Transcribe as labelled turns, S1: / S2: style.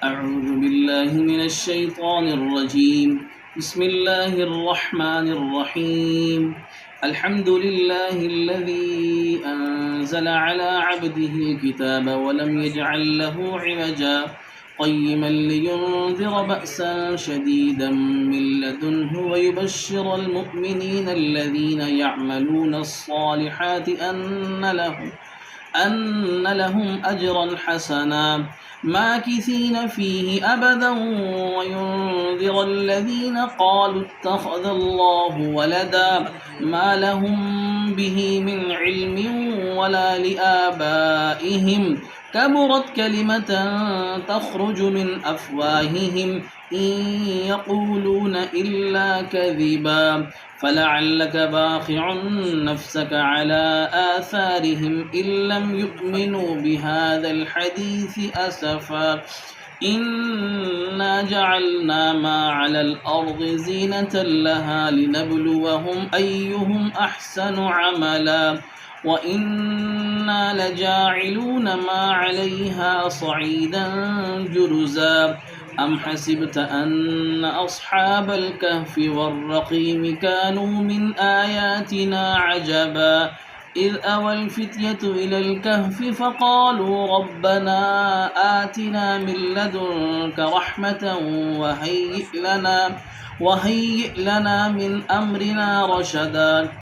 S1: أعوذ بالله من الشيطان الرجيم. بسم الله الرحمن الرحيم. الحمد لله الذي أنزل على عبده الكتاب ولم يجعل له عوجا قيما لينذر بأسا شديدا من لدنه ويبشر المؤمنين الذين يعملون الصالحات أن لهم أجرا حسنا ماكثين فيه أبدا وينذر الذين قالوا اتخذ الله ولدا ما لهم به من علم ولا لآبائهم كبرت كلمة تخرج من أفواههم إن يقولون إلا كذبا فلعلك باخع نفسك على آثارهم إن لم يؤمنوا بهذا الحديث أسفا إنا جعلنا ما على الأرض زينة لها لنبلوهم أيهم أحسن عملا وإنا لجاعلون ما عليها صعيدا جرزا أم حسبت أن أصحاب الكهف والرقيم كانوا من آياتنا عجبا إذ أوى الفتية إلى الكهف فقالوا ربنا آتنا من لدنك رحمة وهيئ لنا من أمرنا رشدا